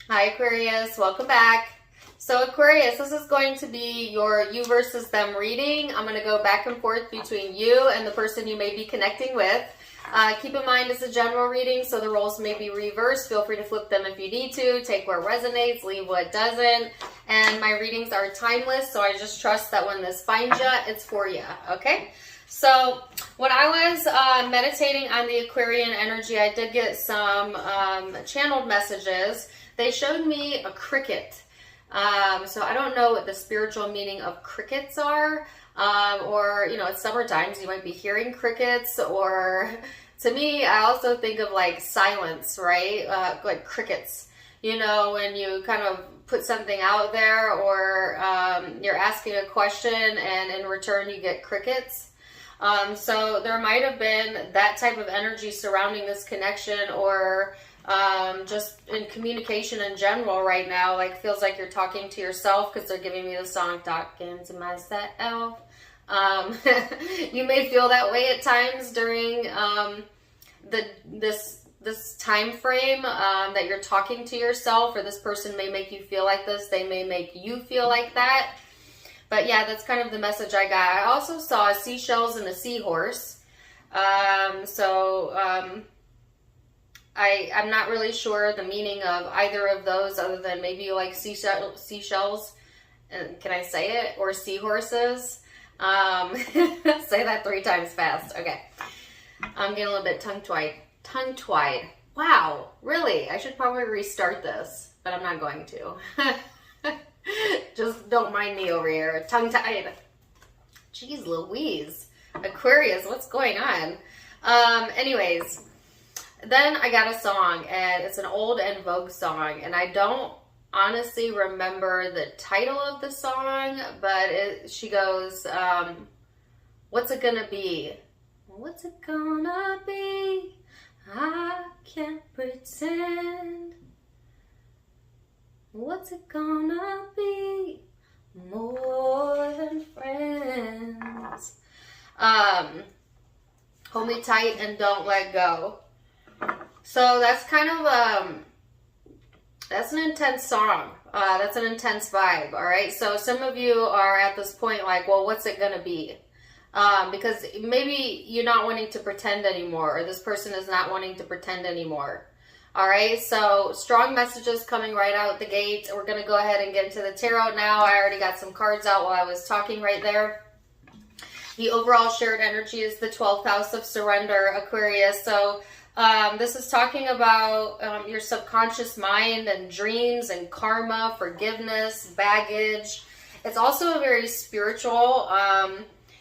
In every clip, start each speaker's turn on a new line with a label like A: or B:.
A: Hi Aquarius, welcome back. So Aquarius, this is going to be your you versus them reading. I'm going to go back and forth between you and the person you may be connecting with. Keep in mind it's a general reading, so the roles may be reversed. Feel free to flip them if you need to. Take where resonates, leave what doesn't. And my readings are timeless, so I just trust that when this finds you, it's for you, okay? So when I was meditating on the Aquarian energy, I did get some channeled messages. They showed me a cricket. So I don't know what the spiritual meaning of crickets are. Or, you know, it's summertime, so you might be hearing crickets. Or to me, I also think of like silence, right? Like crickets. You know, when you kind of put something out there, or you're asking a question and in return you get crickets. So there might have been that type of energy surrounding this connection, or just in communication in general right now. Like, feels like you're talking to yourself, because they're giving me the song Talking to Myself. You may feel that way at times during this time frame, that you're talking to yourself, or this person may make you feel like this. They may make you feel like that. But yeah, that's kind of the message I got. I also saw seashells and a seahorse. I'm not really sure the meaning of either of those, other than maybe you like seashells, and can I say it? Or seahorses. Say that 3 times fast. Okay. I'm getting a little bit tongue-tied. Wow, really? I should probably restart this, but I'm not going to. Just don't mind me over here. Tongue-tied. Jeez Louise. Aquarius, what's going on? Anyways, then I got a song, and it's an old En Vogue song, and I don't honestly remember the title of the song, but she goes, what's it gonna be? What's it gonna be? I can't pretend. What's it gonna be? More than friends. Hold me tight and don't let go. So that's kind of that's an intense song. That's an intense vibe. All right. So some of you are at this point like, well, what's it gonna be? Because maybe you're not wanting to pretend anymore, or this person is not wanting to pretend anymore. All right, so strong messages coming right out the gate. We're going to go ahead and get into the tarot now. I already got some cards out while I was talking right there. The overall shared energy is the 12th house of surrender, Aquarius. So this is talking about your subconscious mind and dreams and karma, forgiveness, baggage. It's also a very spiritual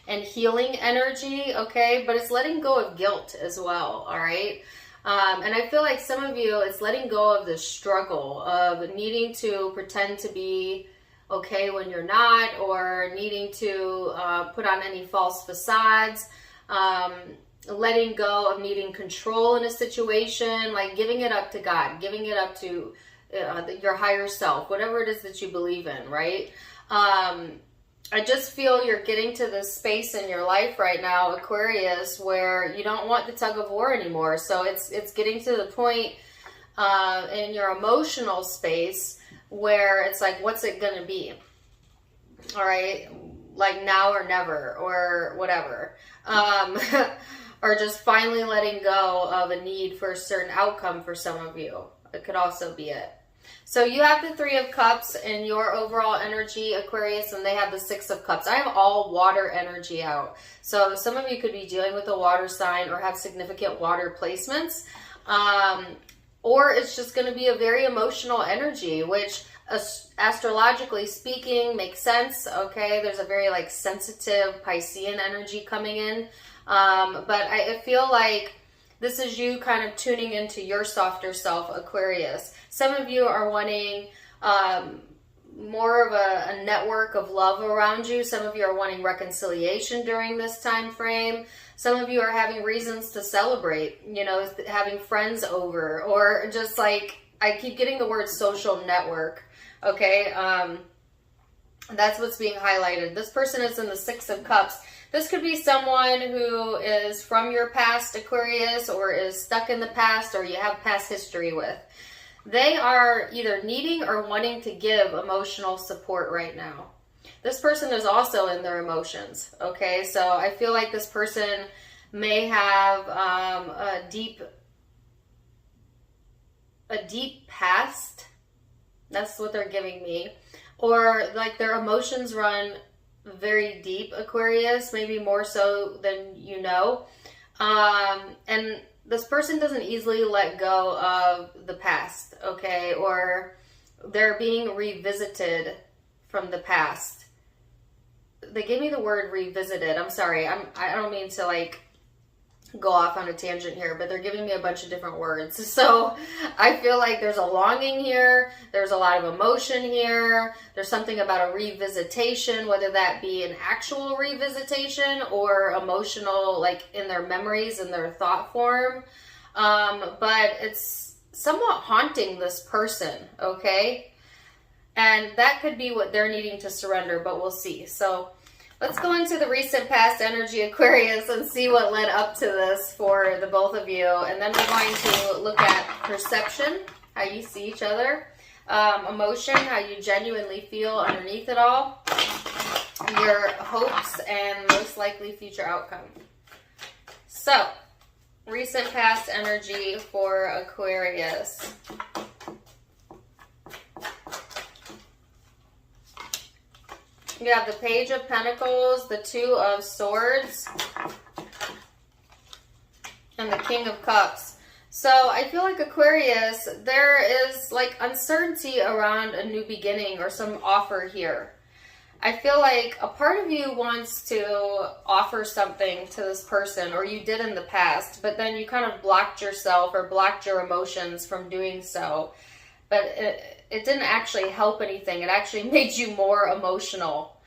A: and healing energy, okay? But it's letting go of guilt as well, all right? And I feel like some of you, it's letting go of the struggle of needing to pretend to be okay when you're not, or needing to put on any false facades, letting go of needing control in a situation, like giving it up to God, giving it up to your higher self, whatever it is that you believe in, right? I just feel you're getting to this space in your life right now, Aquarius, where you don't want the tug of war anymore. So it's getting to the point in your emotional space where it's like, what's it going to be? All right. Like now or never, or whatever. Or just finally letting go of a need for a certain outcome for some of you. It could also be it. So you have the 3 of Cups in your overall energy, Aquarius, and they have the 6 of Cups. I have all water energy out. So some of you could be dealing with a water sign or have significant water placements. Or it's just going to be a very emotional energy, which astrologically speaking makes sense, okay? There's a very like sensitive Piscean energy coming in. But I feel like this is you kind of tuning into your softer self, Aquarius. Some of you are wanting more of a network of love around you. Some of you are wanting reconciliation during this time frame. Some of you are having reasons to celebrate, you know, having friends over, or just like, I keep getting the word social network, okay? That's what's being highlighted. This person is in the 6 of Cups. This could be someone who is from your past, Aquarius, or is stuck in the past, or you have past history with. They are either needing or wanting to give emotional support right now. This person is also in their emotions, okay? So I feel like this person may have a deep past. That's what they're giving me. Or like their emotions run very deep, Aquarius, maybe more so than you know. And this person doesn't easily let go of the past, okay? Or they're being revisited from the past. They gave me the word revisited. I'm sorry. I don't mean to like go off on a tangent here, but they're giving me a bunch of different words. So I feel like there's a longing here. There's a lot of emotion here. There's something about a revisitation, whether that be an actual revisitation or emotional, like in their memories and their thought form. But it's somewhat haunting this person, okay? And that could be what they're needing to surrender, but we'll see. So let's go into the recent past energy, Aquarius, and see what led up to this for the both of you. And then we're going to look at perception, how you see each other, emotion, how you genuinely feel underneath it all, your hopes, and most likely future outcome. So, recent past energy for Aquarius. You have the Page of Pentacles, the Two of Swords, and the King of Cups. So I feel like Aquarius, there is like uncertainty around a new beginning or some offer here. I feel like a part of you wants to offer something to this person, or you did in the past, but then you kind of blocked yourself or blocked your emotions from doing so. But it didn't actually help anything. It actually made you more emotional.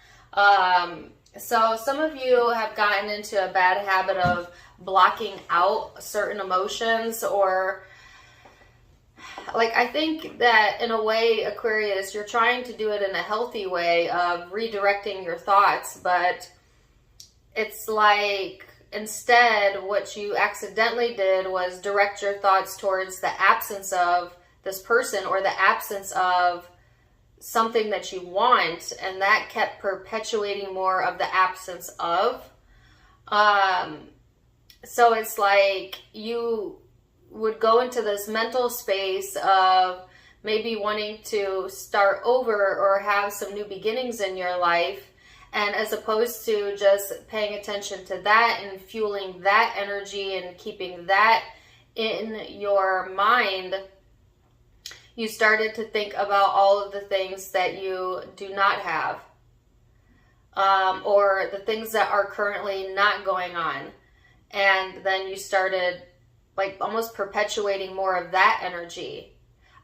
A: So some of you have gotten into a bad habit of blocking out certain emotions, or like, I think that in a way, Aquarius, you're trying to do it in a healthy way of redirecting your thoughts, but it's like instead what you accidentally did was direct your thoughts towards the absence of this person or the absence of something that you want, and that kept perpetuating more of the absence of. So it's like you would go into this mental space of maybe wanting to start over or have some new beginnings in your life, and as opposed to just paying attention to that and fueling that energy and keeping that in your mind, you started to think about all of the things that you do not have, or the things that are currently not going on. And then you started like almost perpetuating more of that energy.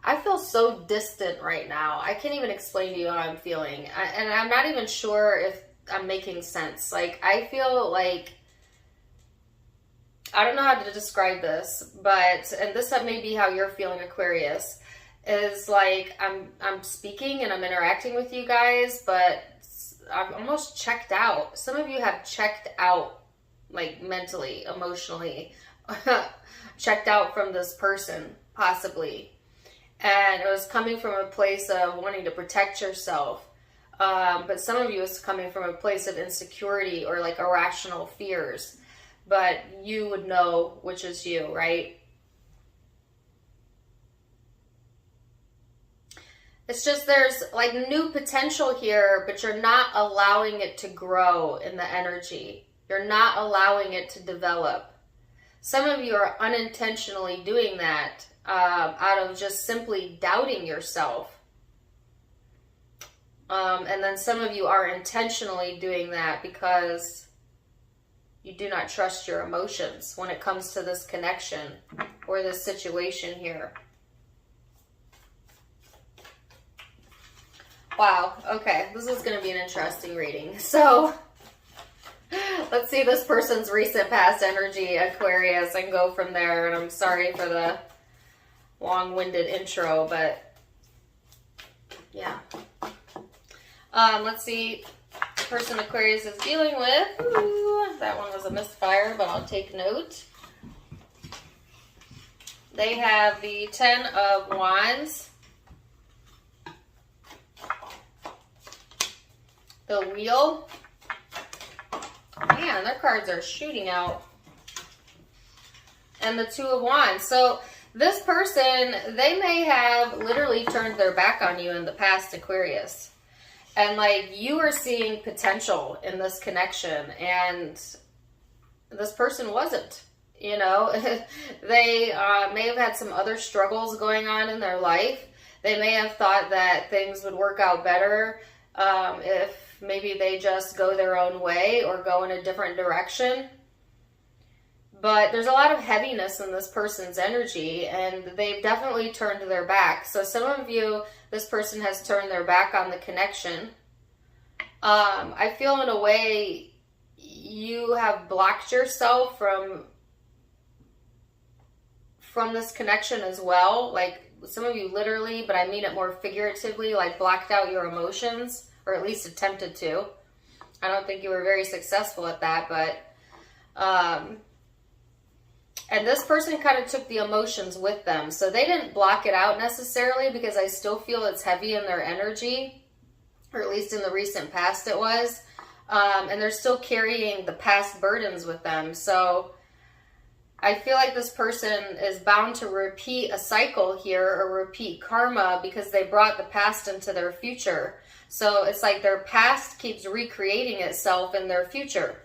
A: I feel so distant right now. I can't even explain to you how I'm feeling. And I'm not even sure if I'm making sense. Like, I feel like, I don't know how to describe this, but, and this may be how you're feeling, Aquarius, is like I'm speaking and I'm interacting with you guys, but I'm almost checked out. Some of you have checked out, like mentally, emotionally, checked out from this person, possibly. And it was coming from a place of wanting to protect yourself. But some of you is coming from a place of insecurity or like irrational fears. But you would know which is you, right? It's just there's like new potential here, but you're not allowing it to grow in the energy. You're not allowing it to develop. Some of you are unintentionally doing that out of just simply doubting yourself. And then some of you are intentionally doing that because you do not trust your emotions when it comes to this connection or this situation here. Wow, okay, this is going to be an interesting reading. So, let's see this person's recent past energy, Aquarius, and go from there. And I'm sorry for the long-winded intro, but yeah. Let's see, person Aquarius is dealing with. Ooh, that one was a misfire, but I'll take note. They have the 10 of Wands, the Wheel. Man, their cards are shooting out. And the 2 of Wands. So this person, they may have literally turned their back on you in the past, Aquarius. And like, you are seeing potential in this connection, and this person wasn't. You know, they may have had some other struggles going on in their life. They may have thought that things would work out better if maybe they just go their own way or go in a different direction. But there's a lot of heaviness in this person's energy, and they've definitely turned their back. So some of you, this person has turned their back on the connection. I feel in a way you have blocked yourself from this connection as well. Like some of you literally, but I mean it more figuratively, like blocked out your emotions, or at least attempted to. I don't think you were very successful at that, but and this person kind of took the emotions with them. So they didn't block it out necessarily, because I still feel it's heavy in their energy, or at least in the recent past it was. And they're still carrying the past burdens with them. So I feel like this person is bound to repeat a cycle here, or repeat karma, because they brought the past into their future. So it's like their past keeps recreating itself in their future.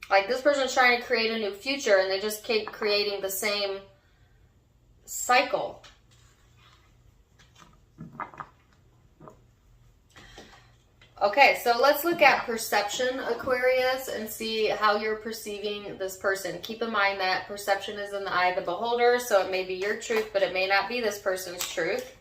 A: Like this person's trying to create a new future, and they just keep creating the same cycle. Okay, so let's look at perception, Aquarius, and see how you're perceiving this person. Keep in mind that perception is in the eye of the beholder, so it may be your truth, but it may not be this person's truth.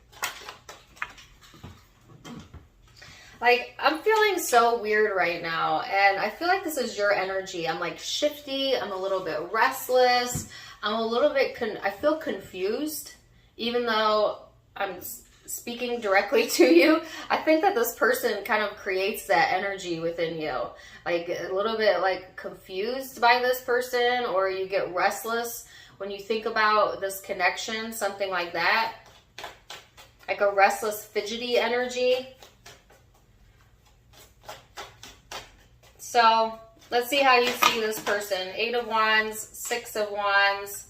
A: Like, I'm feeling so weird right now, and I feel like this is your energy. I'm like shifty, I'm a little bit restless, I'm a little bit, I feel confused, even though I'm speaking directly to you. I think that this person kind of creates that energy within you. Like a little bit like confused by this person, or you get restless when you think about this connection, something like that. Like a restless, fidgety energy. So let's see how you see this person. 8 of Wands, 6 of Wands.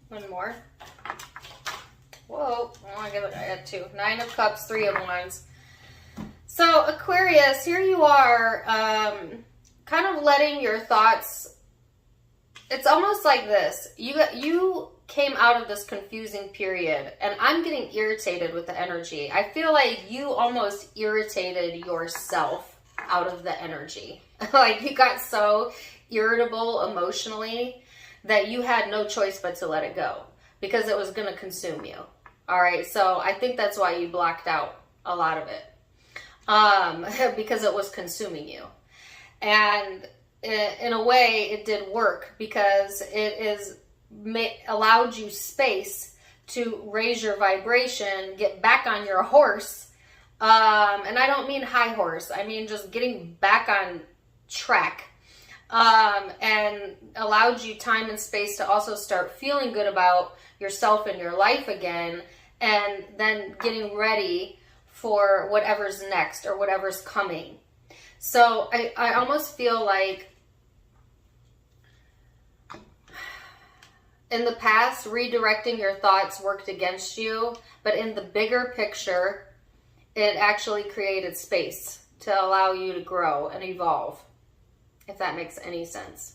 A: One more. Whoa, I had 2. 9 of Cups, 3 of Wands. So Aquarius, here you are, kind of letting your thoughts, it's almost like this. You came out of this confusing period, and I'm getting irritated with the energy. I feel like you almost irritated yourself out of the energy. Like you got so irritable emotionally that you had no choice but to let it go, because it was going to consume you. All right. So I think that's why you blocked out a lot of it, because it was consuming you. And in a way it did work, because it allowed you space to raise your vibration, get back on your horse. And I don't mean high horse. I mean just getting back on track. And allowed you time and space to also start feeling good about yourself and your life again, and then getting ready for whatever's next or whatever's coming. So I almost feel like in the past, redirecting your thoughts worked against you, but in the bigger picture, it actually created space to allow you to grow and evolve, if that makes any sense.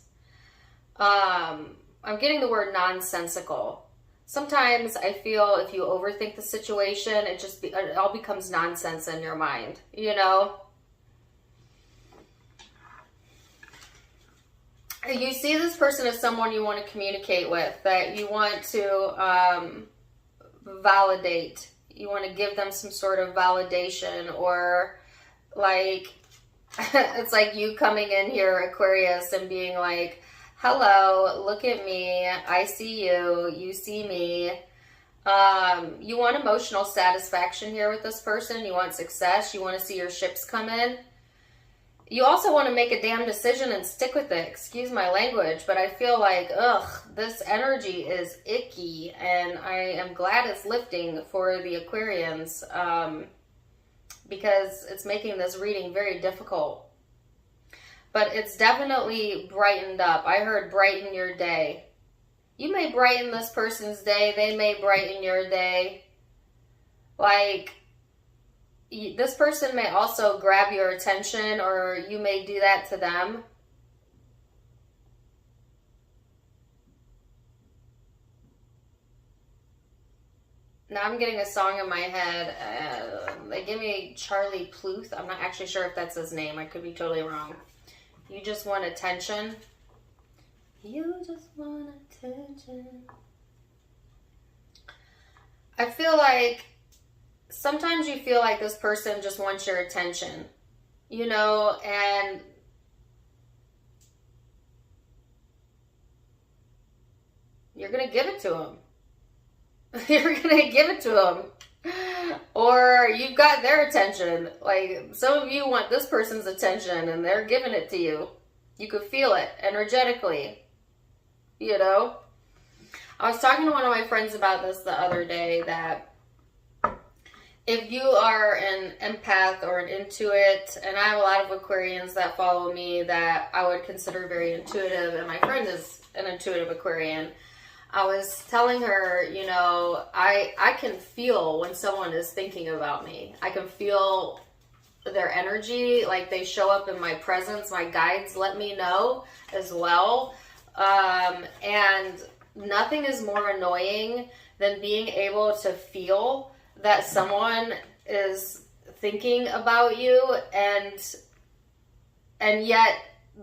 A: I'm getting the word nonsensical. Sometimes I feel if you overthink the situation, it all becomes nonsense in your mind, you know? You see this person as someone you want to communicate with, that you want to validate. You want to give them some sort of validation, or like, it's like you coming in here, Aquarius, and being like, hello, look at me, I see you, you see me. You want emotional satisfaction here with this person. You want success. You want to see your ships come in. You also want to make a damn decision and stick with it. Excuse my language, but I feel like, this energy is icky, and I am glad it's lifting for the Aquarians, because it's making this reading very difficult. But it's definitely brightened up. I heard brighten your day. You may brighten this person's day. They may brighten your day. Like, this person may also grab your attention, or you may do that to them. Now I'm getting a song in my head. They give me Charlie Pluth. I'm not actually sure if that's his name. I could be totally wrong. You just want attention. You just want attention. I feel like sometimes you feel like this person just wants your attention, you know, and you're going to give it to them. You're going to give it to them. Or you've got their attention. Like, some of you want this person's attention and they're giving it to you. You could feel it energetically, you know. I was talking to one of my friends about this the other day, that if you are an empath or an intuit, and I have a lot of Aquarians that follow me that I would consider very intuitive, and my friend is an intuitive Aquarian, I was telling her, you know, I can feel when someone is thinking about me. I can feel their energy, like they show up in my presence. My guides let me know as well. And nothing is more annoying than being able to feel that someone is thinking about you and yet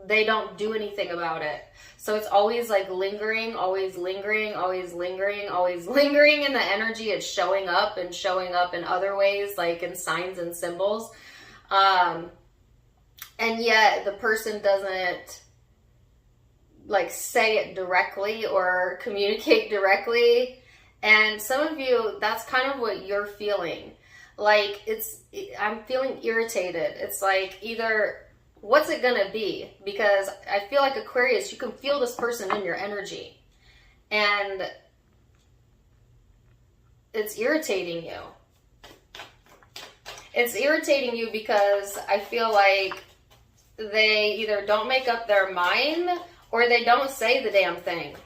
A: they don't do anything about it. So it's always like lingering, always lingering, always lingering, always lingering in the energy. It's showing up in other ways, like in signs and symbols. And yet the person doesn't like say it directly or communicate directly. And some of you, that's kind of what you're feeling. Like, I'm feeling irritated. It's like, either, what's it gonna be? Because I feel like Aquarius, you can feel this person in your energy. And it's irritating you. It's irritating you because I feel like they either don't make up their mind or they don't say the damn thing.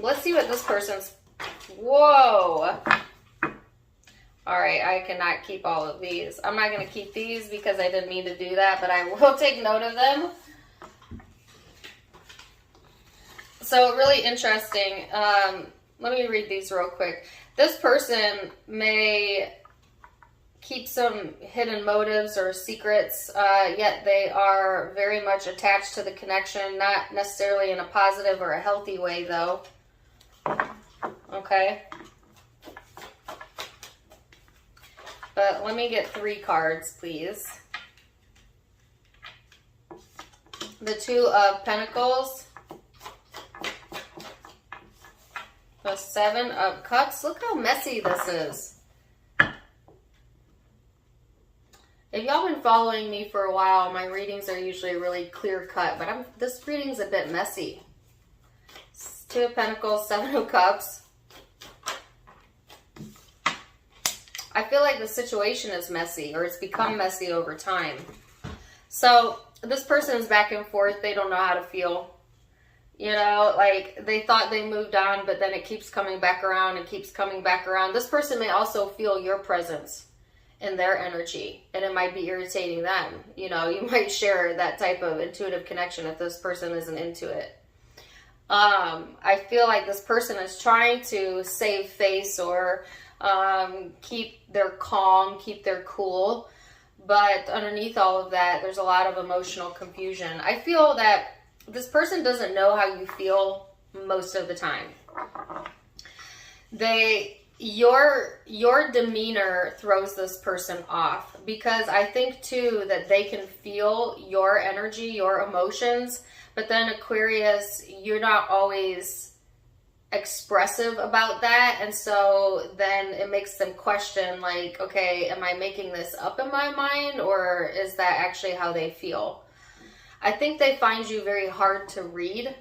A: Let's see what this person's... Whoa! Alright, I cannot keep all of these. I'm not going to keep these because I didn't mean to do that, but I will take note of them. So, really interesting. Let me read these real quick. This person may keep some hidden motives or secrets, yet they are very much attached to the connection, not necessarily in a positive or a healthy way, though. Okay. But let me get 3 cards, please. The 2 of Pentacles. The 7 of Cups. Look how messy this is. If y'all been following me for a while, my readings are usually really clear cut, but this reading's a bit messy. 2 of Pentacles, 7 of Cups. I feel like the situation is messy, or it's become messy over time. So this person is back and forth. They don't know how to feel. You know, like they thought they moved on, but then it keeps coming back around and keeps coming back around. This person may also feel your presence in their energy, and it might be irritating them. You know, you might share that type of intuitive connection if this person isn't into it. I feel like this person is trying to save face or keep their calm, keep their cool. But underneath all of that, there's a lot of emotional confusion. I feel that this person doesn't know how you feel most of the time. Your demeanor throws this person off, because I think too that they can feel your energy, your emotions, but then Aquarius, you're not always expressive about that, and so then it makes them question, like, okay, am I making this up in my mind, or is that actually how they feel? I think they find you very hard to read,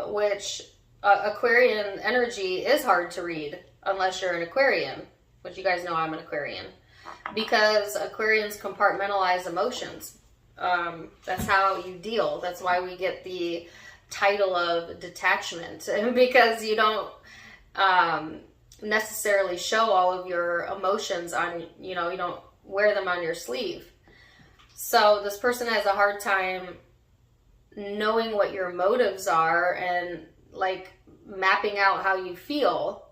A: which Aquarian energy is hard to read unless you're an Aquarian, which you guys know I'm an Aquarian, because Aquarians compartmentalize emotions. That's how you deal. That's why we get the title of detachment, because you don't necessarily show all of your emotions on, you don't wear them on your sleeve. So this person has a hard time knowing what your motives are and like mapping out how you feel.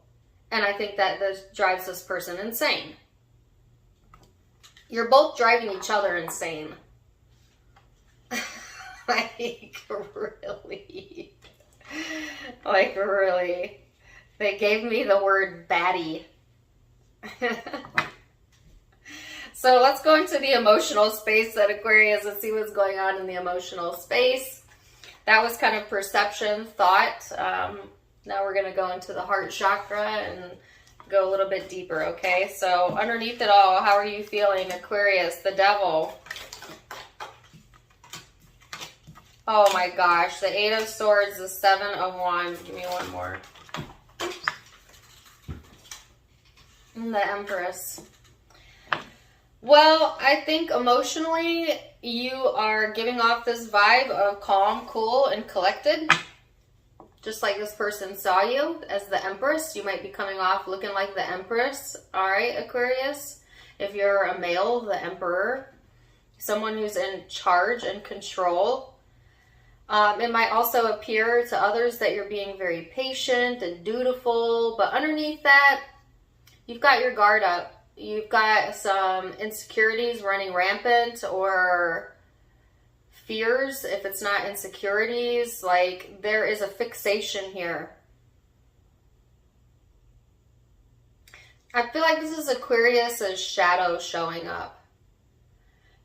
A: And I think that this drives this person insane. You're both driving each other insane. Like, really. Like, really. They gave me the word baddie. So let's go into the emotional space at Aquarius and see what's going on in the emotional space. That was kind of perception, thought. Now we're going to go into the heart chakra and go a little bit deeper, okay? So underneath it all, how are you feeling, Aquarius? The Devil. Oh my gosh, the Eight of Swords, the Seven of Wands. Give me one more. And the Empress. Well, I think emotionally you are giving off this vibe of calm, cool, and collected. Just like this person saw you as the Empress. You might be coming off looking like the Empress. All right, Aquarius. If you're a male, the Emperor. Someone who's in charge and control. It might also appear to others that you're being very patient and dutiful, but underneath that, you've got your guard up. You've got some insecurities running rampant, or fears. If it's not insecurities, like there is a fixation here. I feel like this is Aquarius's shadow showing up.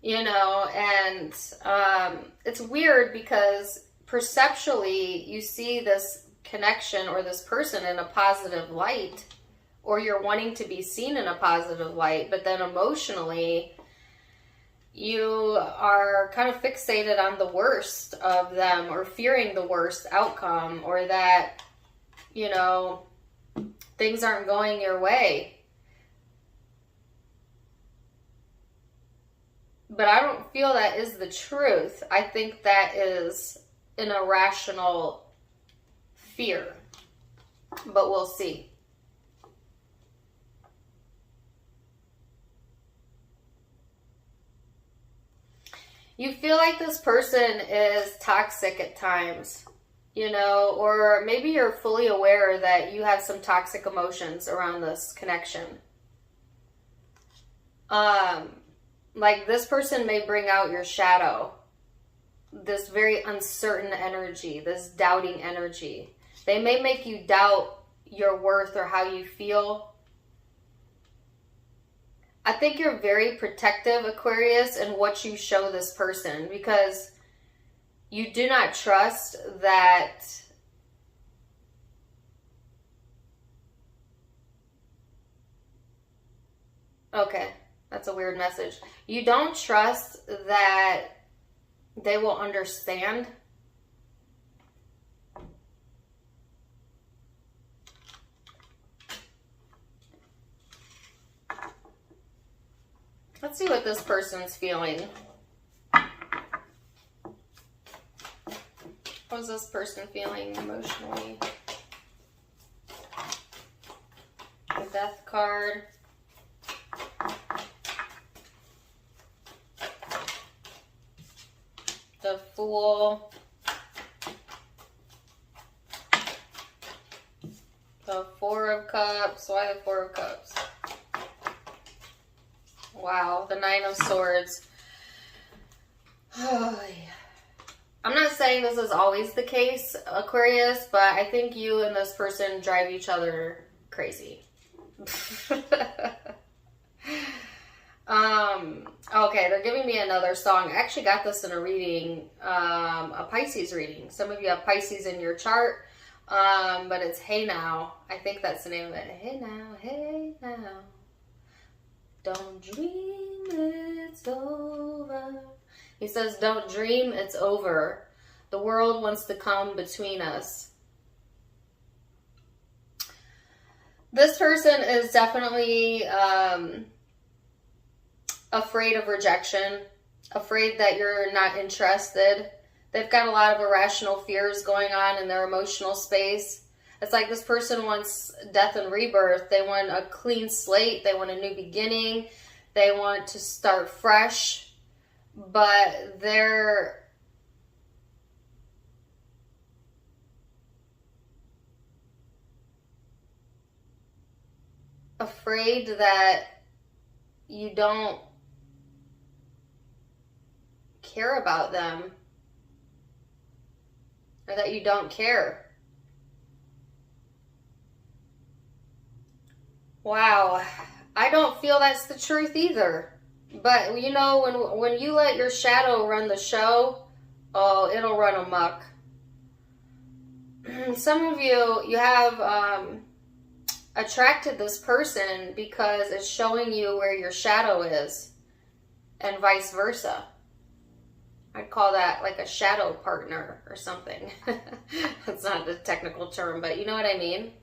A: And it's weird because perceptually you see this connection or this person in a positive light, or you're wanting to be seen in a positive light, but then emotionally you are kind of fixated on the worst of them, or fearing the worst outcome, or that, things aren't going your way. But I don't feel that is the truth. I think that is an irrational fear. But we'll see. You feel like this person is toxic at times, or maybe you're fully aware that you have some toxic emotions around this connection. Like this person may bring out your shadow, this very uncertain energy, this doubting energy. They may make you doubt your worth or how you feel. I think you're very protective, Aquarius, in what you show this person, because you do not trust that okay. That's a weird message. You don't trust that they will understand. Let's see what this person's feeling. How's this person feeling emotionally? The Death card. The Fool. The Four of Cups. Why the Four of Cups? Wow, the Nine of Swords. Oh, yeah. I'm not saying this is always the case, Aquarius, but I think you and this person drive each other crazy. Okay, they're giving me another song. I actually got this in a reading, a Pisces reading. Some of you have Pisces in your chart. But it's Hey Now. I think that's the name of it. Hey now, hey now. Don't dream it's over. He says, don't dream it's over. The world wants to come between us. This person is definitely afraid of rejection, afraid that you're not interested. They've got a lot of irrational fears going on in their emotional space. It's like this person wants death and rebirth. They want a clean slate. They want a new beginning. They want to start fresh. But they're afraid that you don't care about them, or that you don't care. Wow, I don't feel that's the truth either. But you know, when you let your shadow run the show, oh, it'll run amok. Some of you have attracted this person because it's showing you where your shadow is, and vice versa. I'd call that like a shadow partner or something. That's not the technical term, but you know what I mean?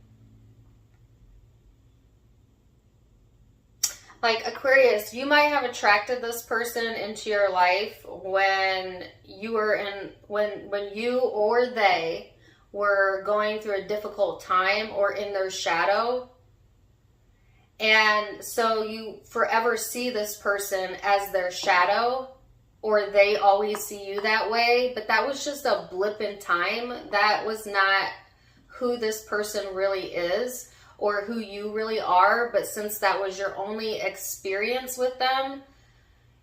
A: Like Aquarius, you might have attracted this person into your life when you were when you or they were going through a difficult time or in their shadow. And so you forever see this person as their shadow, or they always see you that way. But that was just a blip in time. That was not who this person really is or who you really are. But since that was your only experience with them,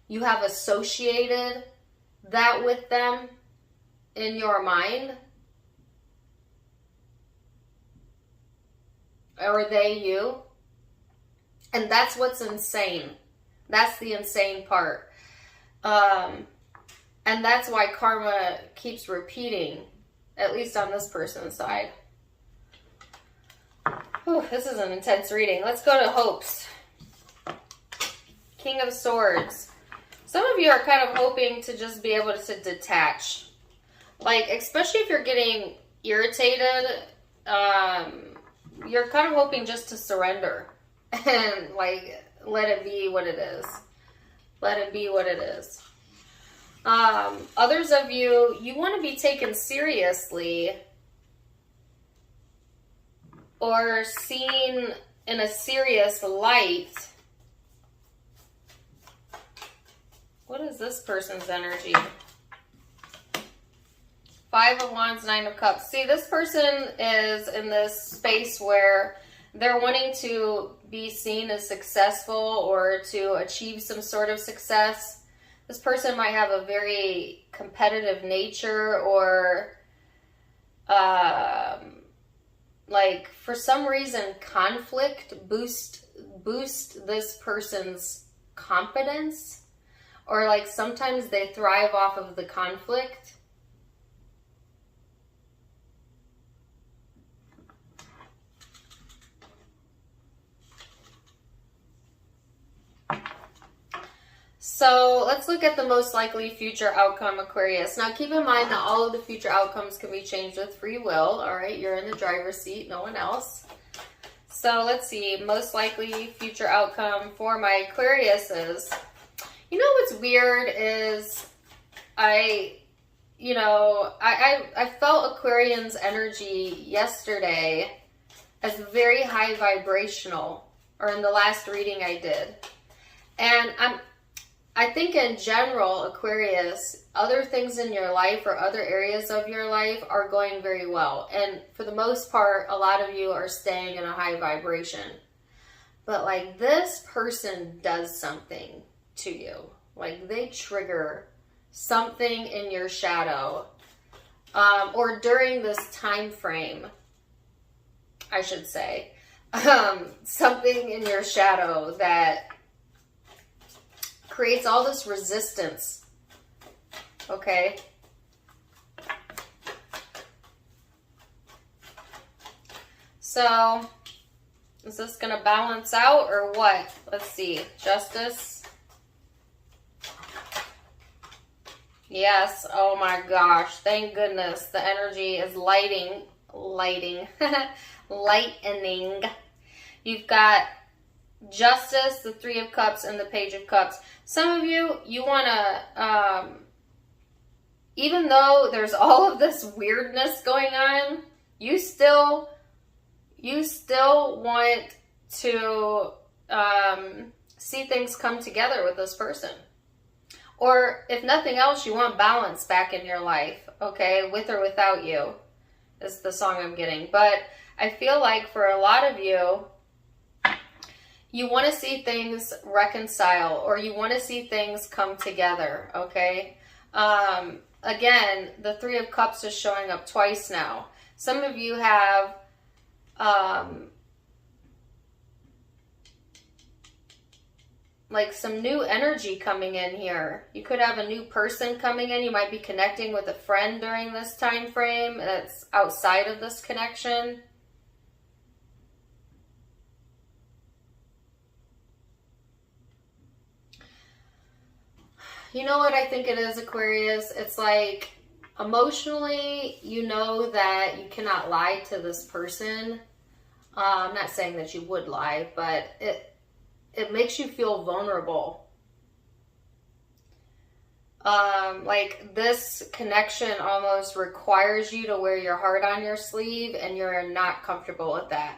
A: you have associated that with them in your mind. Or they you. And that's what's insane. That's the insane part. And that's why karma keeps repeating, at least on this person's side. Whew, this is an intense reading. Let's go to hopes. King of Swords. Some of you are kind of hoping to just be able to detach. Like, especially if you're getting irritated, you're kind of hoping just to surrender. And, like, let it be what it is. Let it be what it is. Others of you, you want to be taken seriously or seen in a serious light. What is this person's energy? 5 of Wands, 9 of Cups. See, this person is in this space where they're wanting to be seen as successful or to achieve some sort of success. This person might have a very competitive nature, or like for some reason conflict boost this person's confidence, or like sometimes they thrive off of the conflict. So let's look at the most likely future outcome, Aquarius. Now keep in mind that all of the future outcomes can be changed with free will. All right, you're in the driver's seat, no one else. So let's see, most likely future outcome for my Aquariuses. You know what's weird is I felt Aquarian's energy yesterday as very high vibrational, or in the last reading I did. And I think in general, Aquarius, other things in your life or other areas of your life are going very well. And for the most part, a lot of you are staying in a high vibration. But like this person does something to you. Like they trigger something in your shadow. Or during this time frame, I should say. Something in your shadow that creates all this resistance, okay? So is this going to balance out or what? Let's see. Justice. Yes. Oh my gosh. Thank goodness. The energy is lightening. Lightening. You've got Justice, the Three of Cups, and the Page of Cups. Some of you, you want to, even though there's all of this weirdness going on, you still want to see things come together with this person. Or if nothing else, you want balance back in your life, okay? With or without you is the song I'm getting. But I feel like for a lot of you, you want to see things reconcile, or you want to see things come together, okay? Again, the Three of Cups is showing up twice now. Some of you have like some new energy coming in here. You could have a new person coming in. You might be connecting with a friend during this time frame that's outside of this connection. You know what I think it is, Aquarius? It's like emotionally, you know that you cannot lie to this person. I'm not saying that you would lie, but it makes you feel vulnerable. Like this connection almost requires you to wear your heart on your sleeve, and you're not comfortable with that.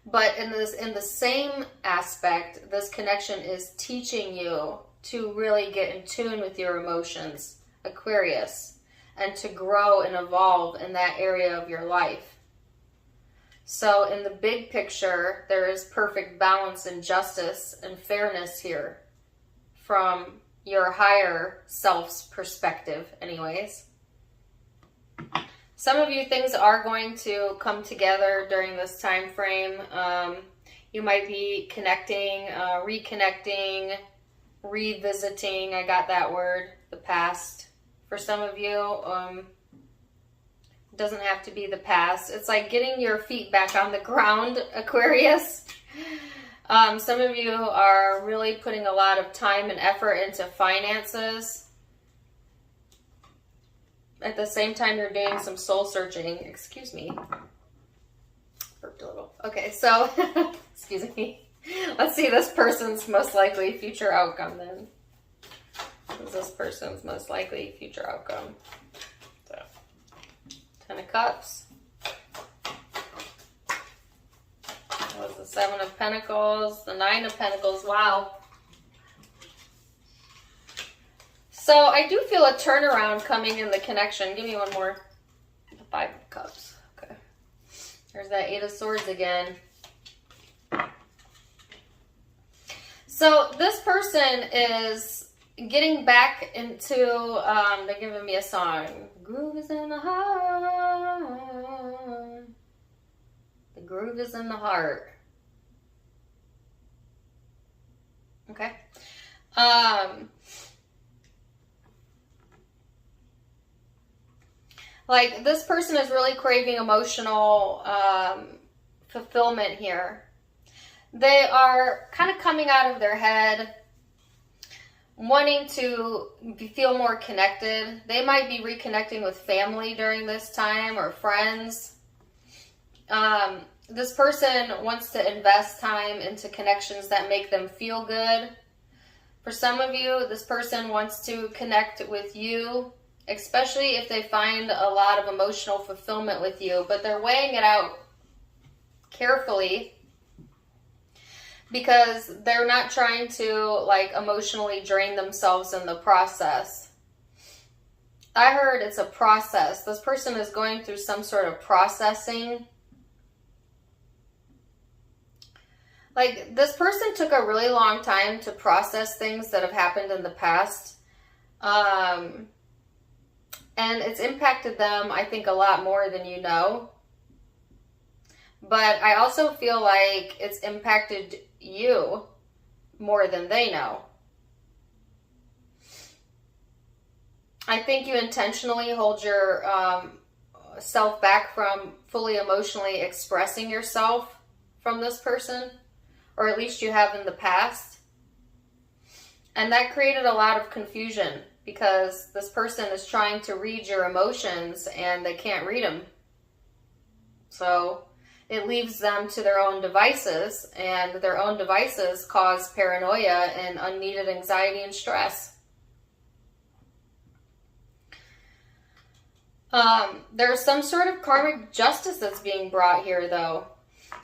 A: But in the same aspect, this connection is teaching you to really get in tune with your emotions, Aquarius, and to grow and evolve in that area of your life. So in the big picture, there is perfect balance and justice and fairness here from your higher self's perspective anyways. Some of you, things are going to come together during this time frame. You might be connecting, reconnecting, revisiting. I got that word, the past. For some of you, it doesn't have to be the past. It's like getting your feet back on the ground, Aquarius. Some of you are really putting a lot of time and effort into finances. At the same time, you're doing some soul searching. Excuse me. Burped a little. Okay, so, excuse me. Let's see this person's most likely future outcome then. What is this person's most likely future outcome? So, 10 of Cups. That was the 7 of Pentacles, the 9 of Pentacles. Wow. So I do feel a turnaround coming in the connection. Give me one more. The 5 of Cups. Okay. There's that 8 of Swords again. So this person is getting back into, they're giving me a song. Groove is in the heart. The groove is in the heart. Okay. Like this person is really craving emotional fulfillment here. They are kind of coming out of their head, wanting to feel more connected. They might be reconnecting with family during this time or friends. This person wants to invest time into connections that make them feel good. For some of you, this person wants to connect with you, especially if they find a lot of emotional fulfillment with you, but they're weighing it out carefully because they're not trying to like emotionally drain themselves in the process. I heard it's a process. This person is going through some sort of processing. Like this person took a really long time to process things that have happened in the past. And it's impacted them, I think, a lot more than you know. But I also feel like it's impacted you more than they know. I think you intentionally hold your yourself back from fully emotionally expressing yourself from this person, or at least you have in the past. And that created a lot of confusion because this person is trying to read your emotions and they can't read them. So it leaves them to their own devices, and their own devices cause paranoia and unneeded anxiety and stress. There's some sort of karmic justice that's being brought here, though.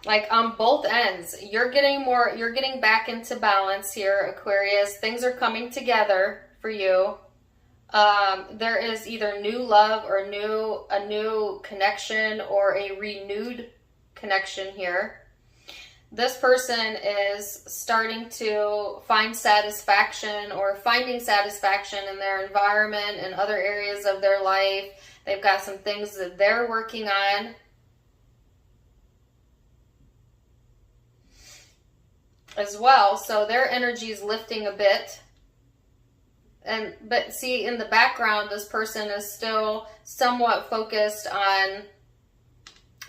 A: Like on both ends, you're getting back into balance here, Aquarius. Things are coming together for you. There is either new love or a new connection or a renewed connection here. This person is starting to find satisfaction or finding satisfaction in their environment and other areas of their life. They've got some things that they're working on. As well, so their energy is lifting a bit. But see, in the background, this person is still somewhat focused on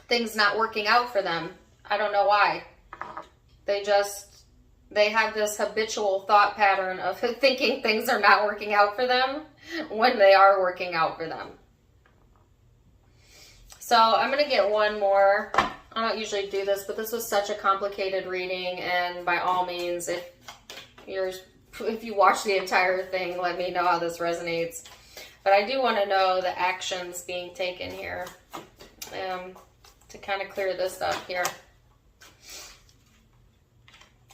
A: things not working out for them. I don't know why. They have this habitual thought pattern of thinking things are not working out for them when they are working out for them. So I'm going to get one more. I don't usually do this, but this was such a complicated reading, and by all means, if you watch the entire thing, let me know how this resonates. But I do want to know the actions being taken here to kind of clear this up here.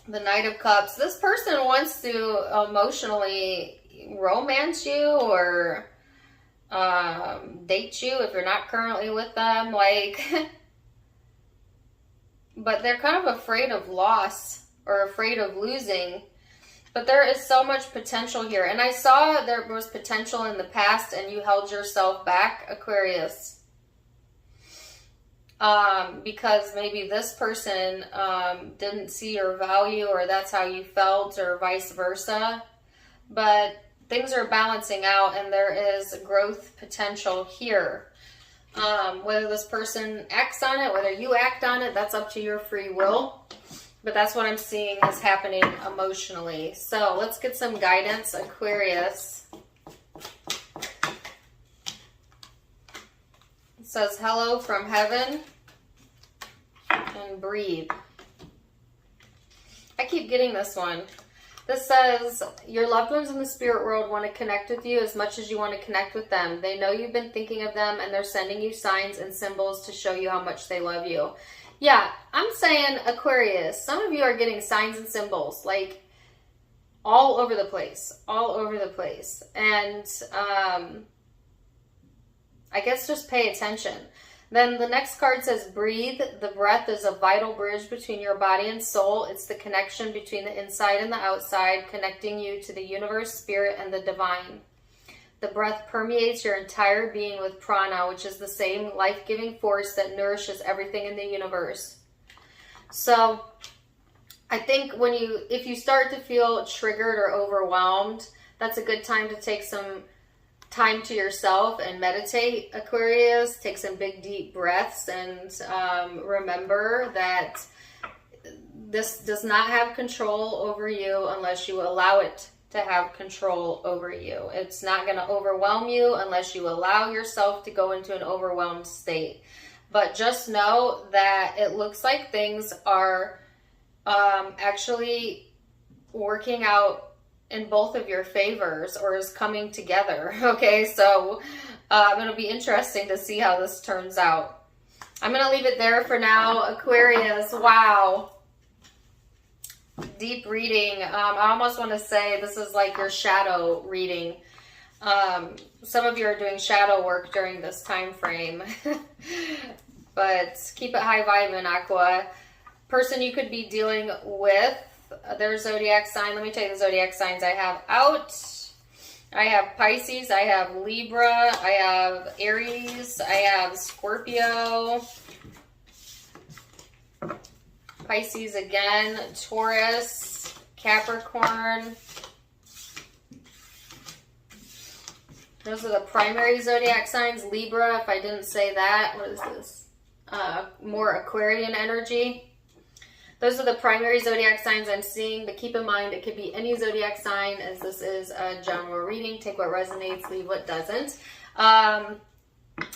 A: The Knight of Cups. This person wants to emotionally romance you or date you if you're not currently with them. But they're kind of afraid of loss or afraid of losing. But there is so much potential here. And I saw there was potential in the past and you held yourself back, Aquarius. Because maybe this person didn't see your value, or that's how you felt, or vice versa. But things are balancing out and there is growth potential here. Whether this person acts on it, whether you act on it, that's up to your free will. But that's what I'm seeing is happening emotionally. So let's get some guidance, Aquarius. It says, hello from heaven, and breathe. I keep getting this one. This says, your loved ones in the spirit world want to connect with you as much as you want to connect with them. They know you've been thinking of them, and they're sending you signs and symbols to show you how much they love you. Yeah, I'm saying, Aquarius, some of you are getting signs and symbols, like, all over the place. All over the place. And I guess just pay attention. Then the next card says, breathe. The breath is a vital bridge between your body and soul. It's the connection between the inside and the outside, connecting you to the universe, spirit, and the divine. The breath permeates your entire being with prana, which is the same life-giving force that nourishes everything in the universe. So I think if you start to feel triggered or overwhelmed, that's a good time to take some time to yourself and meditate, Aquarius. Take some big deep breaths and remember that this does not have control over you unless you allow it to have control over you. It's not going to overwhelm you unless you allow yourself to go into an overwhelmed state. But just know that it looks like things are actually working out in both of your favors, or is coming together. Okay, so it'll be interesting to see how this turns out. I'm going to leave it there for now, Aquarius. Wow. Deep reading. I almost want to say this is like your shadow reading. Some of you are doing shadow work during this time frame. But keep it high vibing, Aqua. Person you could be dealing with, their zodiac sign. Let me tell you the zodiac signs I have out. I have Pisces, I have Libra, I have Aries, I have Scorpio, Pisces again, Taurus, Capricorn, Those are the primary zodiac signs. Libra, if I didn't say that, what is this? More Aquarian energy. Those are the primary zodiac signs I'm seeing, but keep in mind it could be any zodiac sign, as this is a general reading. Take what resonates, leave what doesn't.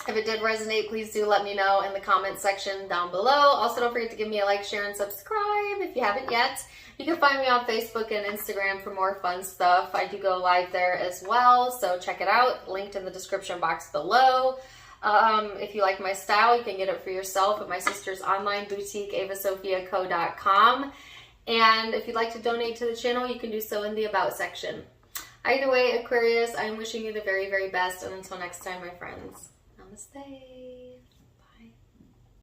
A: If it did resonate, please do let me know in the comment section down below. Also, don't forget to give me a like, share, and subscribe if you haven't yet. You can find me on Facebook and Instagram for more fun stuff. I do go live there as well, so check it out. Linked in the description box below. If you like my style, you can get it for yourself at my sister's online boutique, avasophiaco.com. And if you'd like to donate to the channel, you can do so in the About section. Either way, Aquarius, I'm wishing you the very, very best. And until next time, my friends, namaste.